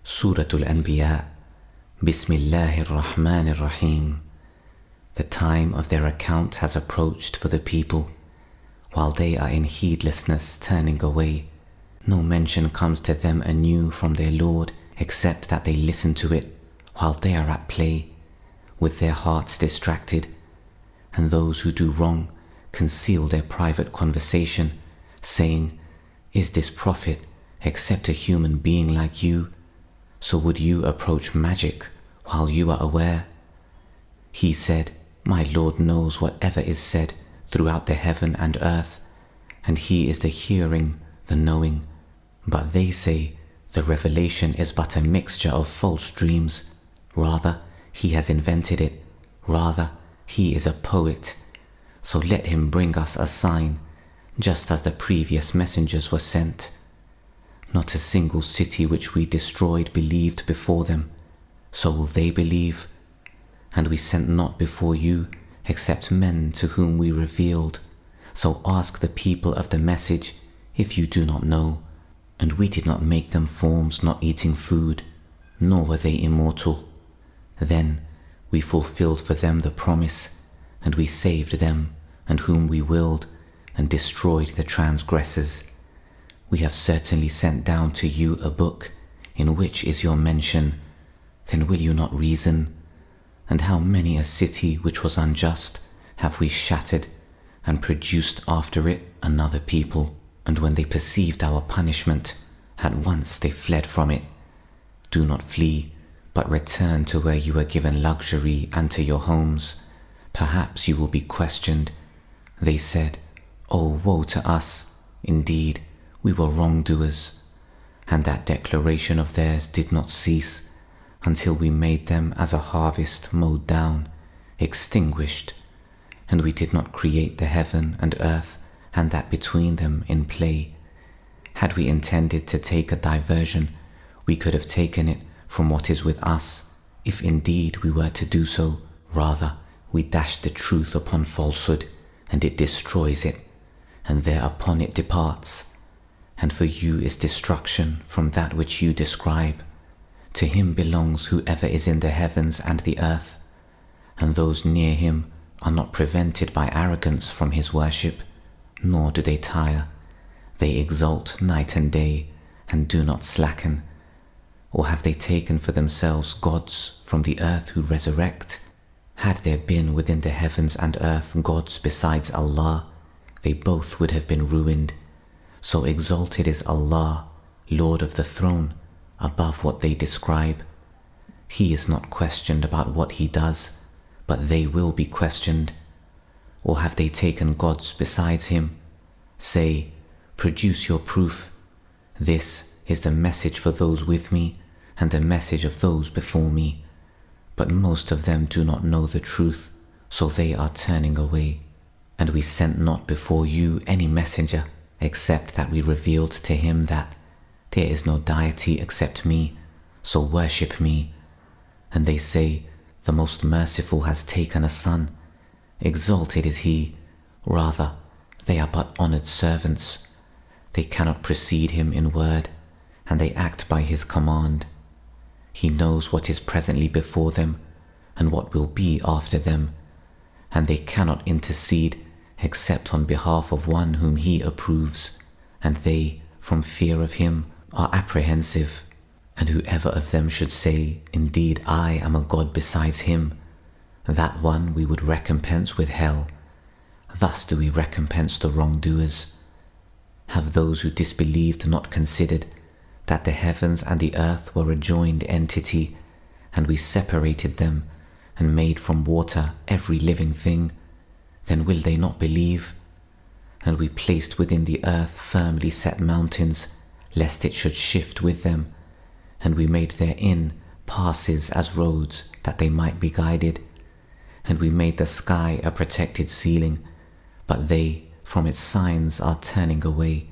Surah Al-Anbya, Bismillahir Rahmanir Rahim. The time of their account has approached for the people, while they are in heedlessness turning away. No mention comes to them anew from their Lord, except that they listen to it while they are at play, with their hearts distracted. And those who do wrong conceal their private conversation, saying, "Is this prophet except a human being like you? So would you approach magic while you are aware?" He said, "My Lord knows whatever is said throughout the heaven and earth, and He is the hearing, the knowing." But they say, the revelation is but a mixture of false dreams. Rather, He has invented it. Rather, He is a poet. So let Him bring us a sign, just as the previous messengers were sent. Not a single city which we destroyed believed before them, so will they believe. And we sent not before you except men to whom we revealed. So ask the people of the message if you do not know. And we did not make them forms not eating food, nor were they immortal. Then we fulfilled for them the promise, and we saved them and whom we willed, and destroyed the transgressors. We have certainly sent down to you a book, in which is your mention. Then will you not reason? And how many a city which was unjust have we shattered, and produced after it another people? And when they perceived our punishment, at once they fled from it. Do not flee, but return to where you were given luxury and to your homes. Perhaps you will be questioned. They said, "Oh, woe to us! Indeed, we were wrongdoers." And that declaration of theirs did not cease until we made them as a harvest mowed down, extinguished. And we did not create the heaven and earth and that between them in play. Had we intended to take a diversion, we could have taken it from what is with us, if indeed we were to do so. Rather, we dash the truth upon falsehood, and it destroys it, and thereupon it departs. And for you is destruction from that which you describe. To Him belongs whoever is in the heavens and the earth, and those near Him are not prevented by arrogance from His worship, nor do they tire. They exult night and day, and do not slacken. Or have they taken for themselves gods from the earth who resurrect? Had there been within the heavens and earth gods besides Allah, they both would have been ruined. So exalted is Allah, Lord of the throne, above what they describe. He is not questioned about what He does, but they will be questioned. Or have they taken gods besides Him? Say, produce your proof. This is the message for those with me, and the message of those before me. But most of them do not know the truth, so they are turning away. And we sent not before you any messenger, except that we revealed to him that there is no deity except me, so worship me. And they say, the Most Merciful has taken a son. Exalted is He. Rather, they are but honored servants. They cannot precede Him in word, and they act by His command. He knows what is presently before them, and what will be after them, and they cannot intercede except on behalf of one whom He approves, and they, from fear of Him, are apprehensive. And whoever of them should say, "Indeed, I am a God besides Him," that one we would recompense with hell. Thus do we recompense the wrongdoers. Have those who disbelieved not considered that the heavens and the earth were a joined entity, and we separated them and made from water every living thing? Then will they not believe? And we placed within the earth firmly set mountains, lest it should shift with them, and we made therein passes as roads, that they might be guided. And we made the sky a protected ceiling, but they from its signs are turning away.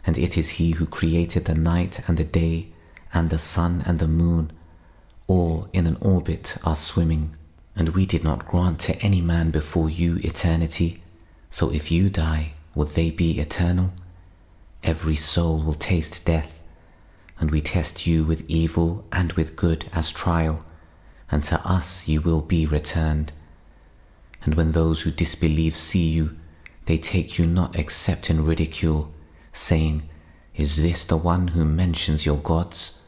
And it is He who created the night and the day, and the sun and the moon, all in an orbit are swimming. And we did not grant to any man before you eternity, so if you die, would they be eternal? Every soul will taste death, and we test you with evil and with good as trial, and to us you will be returned. And when those who disbelieve see you, they take you not except in ridicule, saying, "Is this the one who mentions your gods?"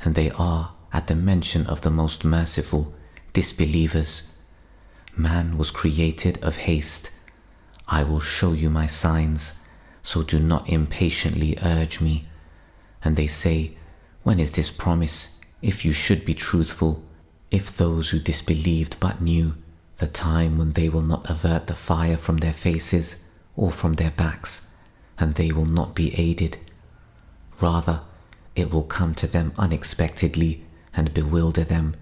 And they are, at the mention of the most merciful, disbelievers. Man was created of haste. I will show you my signs, so do not impatiently urge me. And they say, when is this promise, if you should be truthful? If those who disbelieved but knew the time when they will not avert the fire from their faces or from their backs, and they will not be aided. Rather, it will come to them unexpectedly and bewilder them,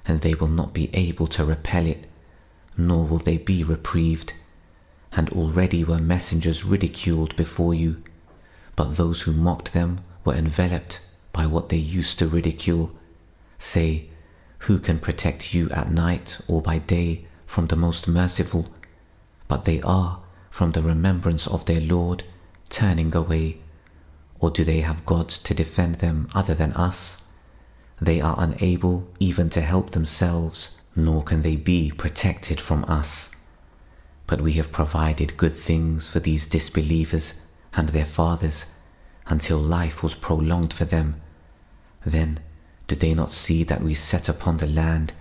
and they will not be able to repel it, nor will they be reprieved. And already were messengers ridiculed before you, but those who mocked them were enveloped by what they used to ridicule. Say, who can protect you at night or by day from the most merciful? But they are, from the remembrance of their Lord, turning away. Or do they have gods to defend them other than us? They are unable even to help themselves, nor can they be protected from us. But we have provided good things for these disbelievers and their fathers, until life was prolonged for them. Then did they not see that we set upon the land,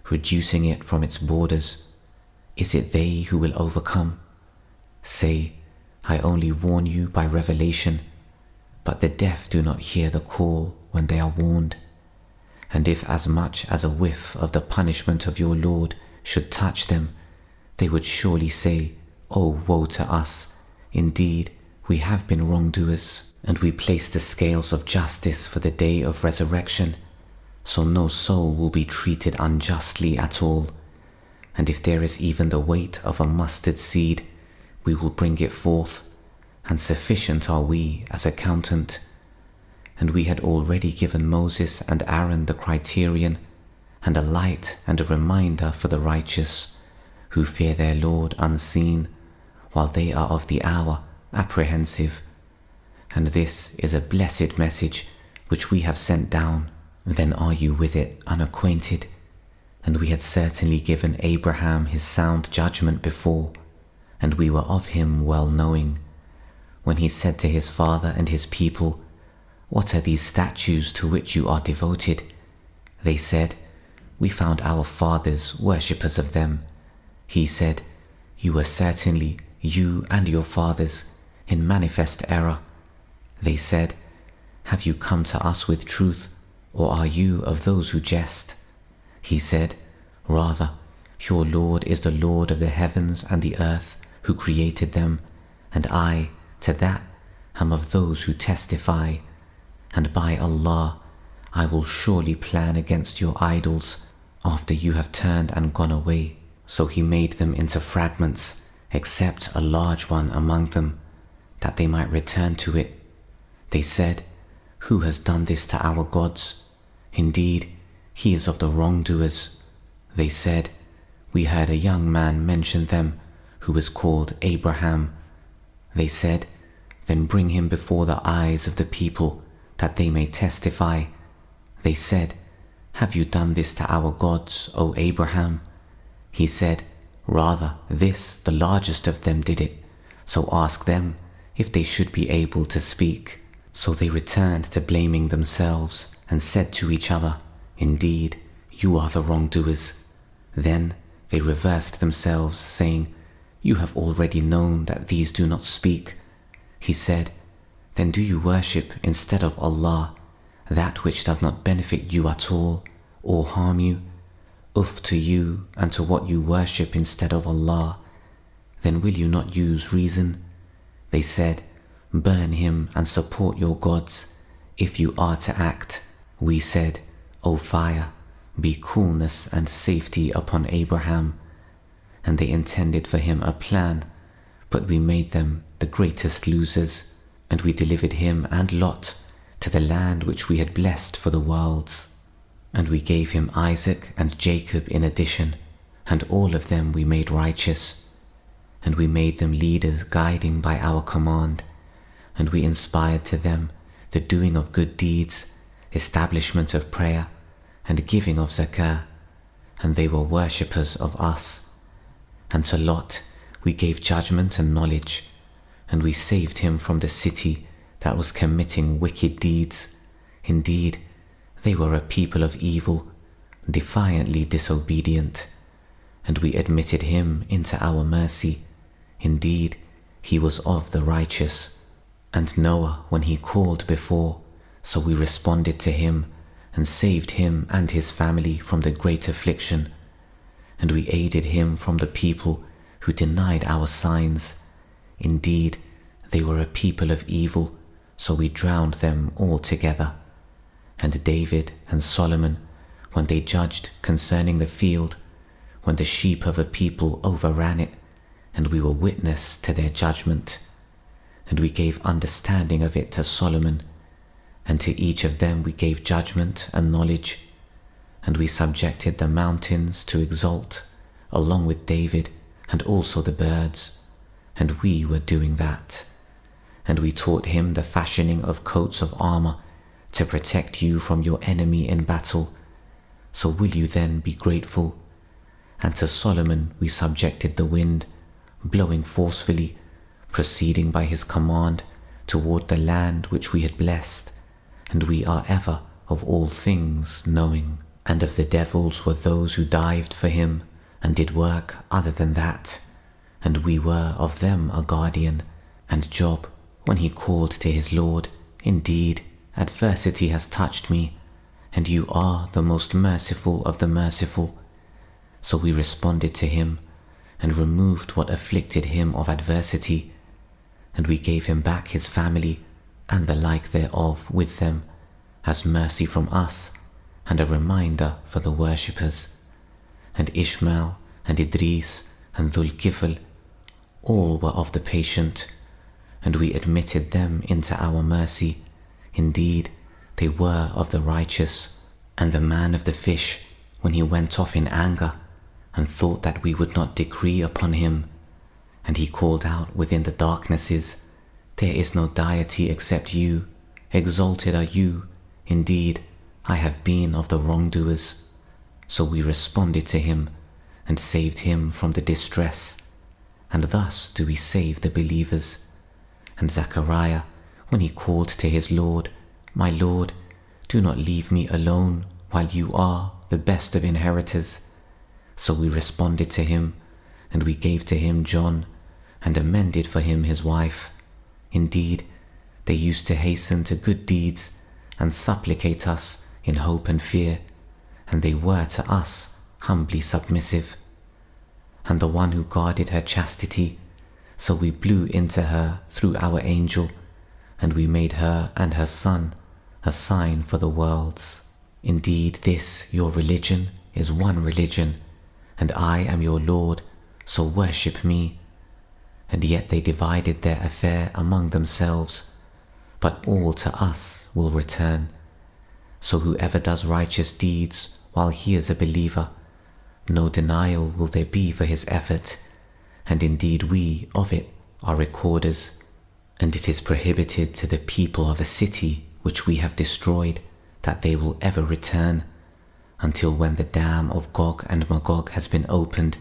reducing it from its borders? Is it they who will overcome? Say, I only warn you by revelation, but the deaf do not hear the call when they are warned. And if as much as a whiff of the punishment of your Lord should touch them, they would surely say, "Oh, woe to us! Indeed, we have been wrongdoers, and we place the scales of justice for the day of resurrection, so no soul will be treated unjustly at all. And if there is even the weight of a mustard seed, we will bring it forth, and sufficient are we as accountant." And we had already given Moses and Aaron the criterion, and a light and a reminder for the righteous, who fear their Lord unseen, while they are of the hour apprehensive. And this is a blessed message which we have sent down. Then are you with it unacquainted? And we had certainly given Abraham his sound judgment before, and we were of him well knowing, when he said to his father and his people, "What are these statues to which you are devoted?" They said, "We found our fathers worshippers of them." He said, "You were certainly, you and your fathers, in manifest error." They said, "Have you come to us with truth, or are you of those who jest?" He said, "Rather, your Lord is the Lord of the heavens and the earth, who created them, and I, to that, am of those who testify. And by Allah, I will surely plan against your idols after you have turned and gone away." So he made them into fragments, except a large one among them, that they might return to it. They said, "Who has done this to our gods? Indeed, he is of the wrongdoers." They said, "We heard a young man mention them, who was called Abraham." They said, "Then bring him before the eyes of the people, that they may testify." They said, "Have you done this to our gods, O Abraham?" He said, "Rather, this, the largest of them, did it. So ask them if they should be able to speak." So they returned to blaming themselves and said to each other, "Indeed, you are the wrongdoers." Then they reversed themselves, saying, "You have already known that these do not speak." He said, "Then do you worship instead of Allah that which does not benefit you at all or harm you? Uff to you and to what you worship instead of Allah. Then will you not use reason?" They said, "Burn him and support your gods, if you are to act." We said, "O fire, be coolness and safety upon Abraham." And they intended for him a plan, but we made them the greatest losers, and we delivered him and Lot to the land which we had blessed for the worlds. And we gave him Isaac and Jacob in addition, and all of them we made righteous. And we made them leaders guiding by our command, and we inspired to them the doing of good deeds establishment of prayer, and giving of zakah, and they were worshippers of us. And to Lot we gave judgment and knowledge, and we saved him from the city that was committing wicked deeds. Indeed, they were a people of evil, defiantly disobedient, and we admitted him into our mercy. Indeed, he was of the righteous. And Noah, when he called before, so we responded to him and saved him and his family from the great affliction. And we aided him from the people who denied our signs. Indeed, they were a people of evil, so we drowned them all together. And David and Solomon, when they judged concerning the field, when the sheep of a people overran it, and we were witness to their judgment. And we gave understanding of it to Solomon, and to each of them we gave judgment and knowledge. And we subjected the mountains to exult, along with David, and also the birds, and we were doing that. And we taught him the fashioning of coats of armor to protect you from your enemy in battle. So will you then be grateful? And to Solomon we subjected the wind, blowing forcefully, proceeding by his command toward the land which we had blessed. And we are ever of all things knowing. And of the devils were those who dived for him and did work other than that, and we were of them a guardian. And Job, when he called to his Lord, indeed, adversity has touched me, and you are the most merciful of the merciful. So we responded to him and removed what afflicted him of adversity, and we gave him back his family and the like thereof with them, as mercy from us and a reminder for the worshippers. And Ishmael and Idris and Dhul-Kifl, all were of the patient, and we admitted them into our mercy. Indeed, they were of the righteous. And the man of the fish, when he went off in anger and thought that we would not decree upon him, and he called out within the darknesses, there is no deity except you, exalted are you, indeed, I have been of the wrongdoers. So we responded to him and saved him from the distress, and thus do we save the believers. And Zechariah, when he called to his Lord, my Lord, do not leave me alone while you are the best of inheritors. So we responded to him, and we gave to him John, and amended for him his wife. Indeed, they used to hasten to good deeds and supplicate us in hope and fear, and they were to us humbly submissive. And the one who guarded her chastity, so we blew into her through our angel, and we made her and her son a sign for the worlds. Indeed, this your religion is one religion, and I am your Lord, so worship me. And yet they divided their affair among themselves, but all to us will return. So whoever does righteous deeds while he is a believer, no denial will there be for his effort, and indeed we of it are recorders. And it is prohibited to the people of a city which we have destroyed that they will ever return, until when the dam of Gog and Magog has been opened,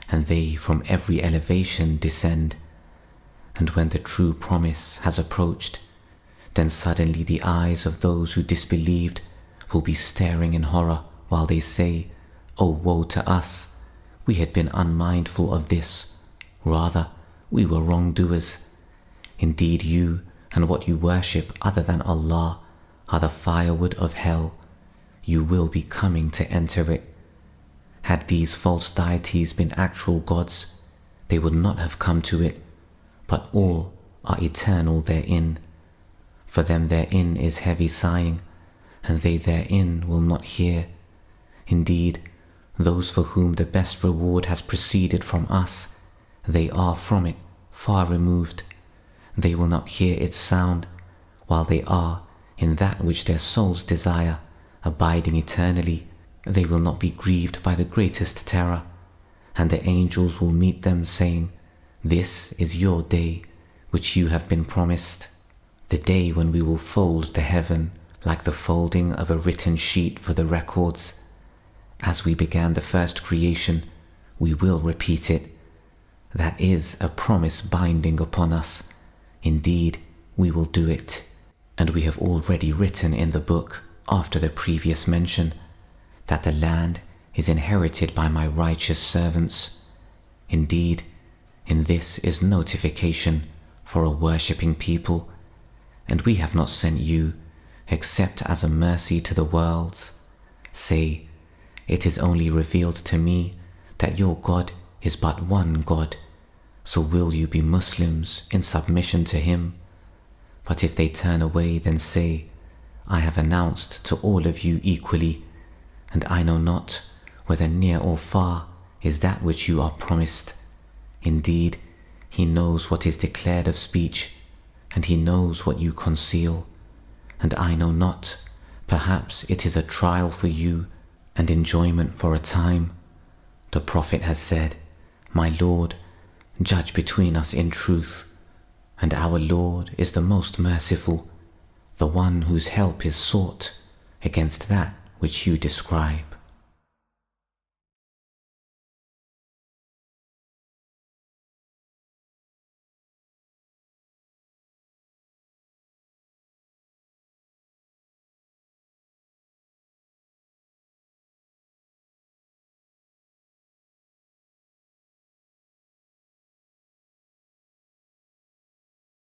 and they from every elevation descend. And when the true promise has approached, then suddenly the eyes of those who disbelieved will be staring in horror while they say, "Oh, woe to us! We had been unmindful of this. Rather, we were wrongdoers. Indeed, you and what you worship other than Allah are the firewood of hell. You will be coming to enter it. Had these false deities been actual gods, they would not have come to it, but all are eternal therein. For them therein is heavy sighing, and they therein will not hear. Indeed, those for whom the best reward has proceeded from us, they are from it far removed. They will not hear its sound, while they are in that which their souls desire, abiding eternally. They will not be grieved by the greatest terror, and the angels will meet them, saying, "This is your day, which you have been promised, the day when we will fold the heaven like the folding of a written sheet for the records. As we began the first creation, we will repeat it. That is a promise binding upon us. Indeed, we will do it. And we have already written in the book, after the previous mention, that the land is inherited by my righteous servants. Indeed, in this is notification for a worshipping people, and we have not sent you except as a mercy to the worlds. Say, it is only revealed to me that your God is but one God, so will you be Muslims in submission to him? But if they turn away, then say, I have announced to all of you equally, and I know not whether near or far is that which you are promised. Indeed, he knows what is declared of speech, and he knows what you conceal. And I know not, perhaps it is a trial for you and enjoyment for a time. The Prophet has said, My Lord, judge between us in truth, and our Lord is the most merciful, the one whose help is sought against that which you describe.